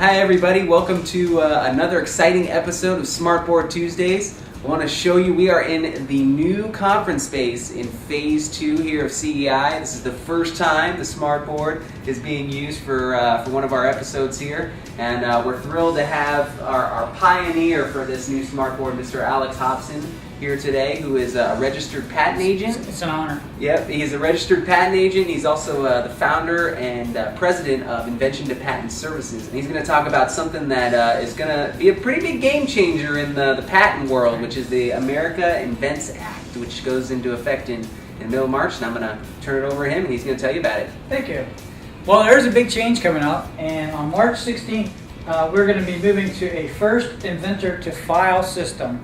Hi everybody, welcome to another exciting episode of Smartboard Tuesdays. I want to show you we are in the new conference space in Phase 2 here of CEI. This is the first time the Smartboard is being used for one of our episodes here. And we're thrilled to have our pioneer for this new Smartboard, Mr. Alex Hobson, here today, who is a registered patent agent. It's an honor. Yep, he's a registered patent agent. He's also the founder and president of Invention-to-Patent Services. And he's going to talk about something that is going to be a pretty big game changer in the patent world, which is the America Invents Act, which goes into effect in the middle of March. And I'm going to turn it over to him, and he's going to tell you about it. Thank you. Well, there's a big change coming up, and on March 16th, we're going to be moving to a first inventor-to-file system.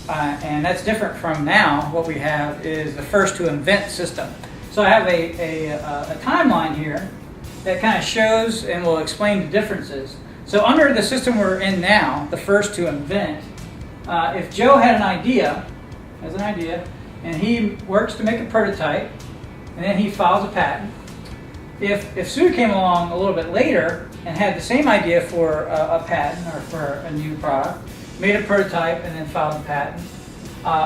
And that's different from now. What we have is the first to invent system. So I have a timeline here that kind of shows and will explain the differences. So under the system we're in now, the first to invent, if Joe had an idea, and he works to make a prototype, and then he files a patent. If Sue came along a little bit later and had the same idea for a patent or for a new product, made a prototype, and then filed a patent,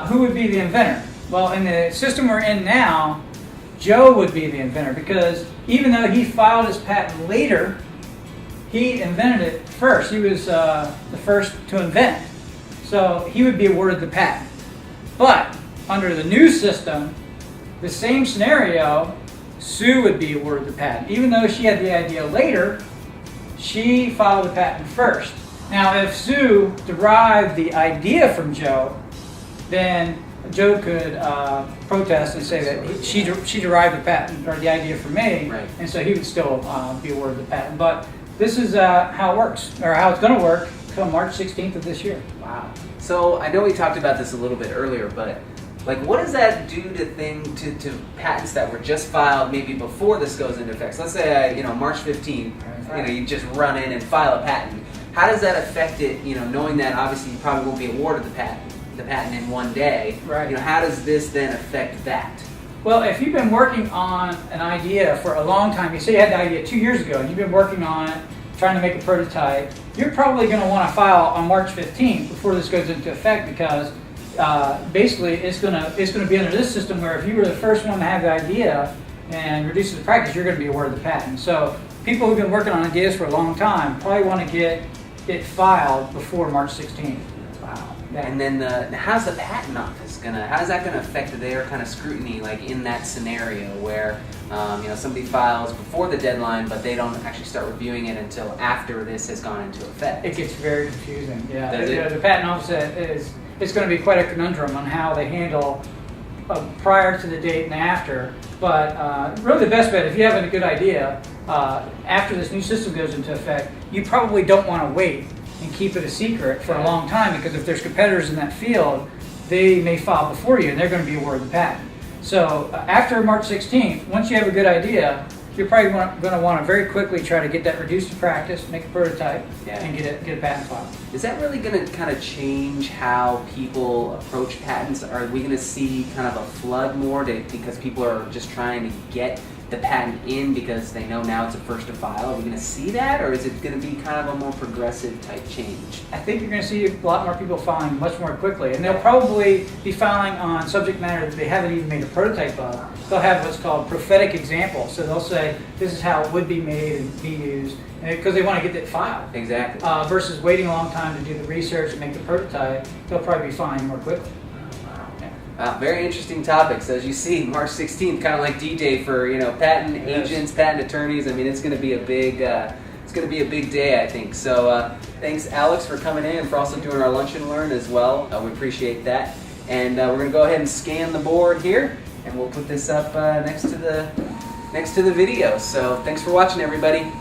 who would be the inventor? Well, in the system we're in now, Joe would be the inventor, because even though he filed his patent later, he invented it first. He was the first to invent. So he would be awarded the patent. But under the new system, the same scenario, Sue would be awarded the patent. Even though she had the idea later, she filed the patent first. Now, if Sue derived the idea from Joe, then Joe could protest and say that she derived the patent or the idea from me, right. And so he would still be awarded the patent. But this is how it works, or how it's going to work, until March 16th of this year. Wow. So I know we talked about this a little bit earlier, but what does that do to patents that were just filed maybe before this goes into effect? So let's say March 15th, Right. You just run in and file a patent. How does that affect it? Knowing that obviously you probably won't be awarded the patent in one day. Right. How does this then affect that? Well, if you've been working on an idea for a long time, you say you had the idea 2 years ago, and you've been working on it, trying to make a prototype, you're probably going to want to file on March 15th before this goes into effect, because basically it's going to be under this system where if you were the first one to have the idea and reduce it to practice, you're going to be awarded the patent. So people who've been working on ideas for a long time probably want to get it filed before March 16th. Wow. Yeah. And then how's the patent office how's that gonna affect their kind of scrutiny, in that scenario where somebody files before the deadline, but they don't actually start reviewing it until after this has gone into effect? It gets very confusing. Yeah. Does it? The patent office it's going to be quite a conundrum on how they handle prior to the date and after. But really the best bet, if you have a good idea, after this new system goes into effect, you probably don't want to wait and keep it a secret for a long time, because if there's competitors in that field, they may file before you and they're going to be awarded the patent. So after March 16th, once you have a good idea, you're probably going to want to very quickly try to get that reduced to practice, make a prototype, and get a patent filed. Is that really going to kind of change how people approach patents? Are we going to see kind of a flood more because people are just trying to get the patent in because they know now it's a first to file? Are we going to see that, or is it going to be kind of a more progressive type change? I think you're going to see a lot more people filing much more quickly, and they'll probably be filing on subject matter that they haven't even made a prototype of. They'll have what's called prophetic examples, so they'll say this is how it would be made and be used, because they want to get it filed. Exactly. Versus waiting a long time to do the research and make the prototype, they'll probably be filing more quickly. Wow, very interesting topics. As you see, March 16th, kind of like D-Day for patent agents, patent attorneys. I mean, it's going to be a big day, I think. So thanks, Alex, for coming in and for also doing our lunch and learn as well. We appreciate that. And we're going to go ahead and scan the board here, and we'll put this up next to the video. So thanks for watching, everybody.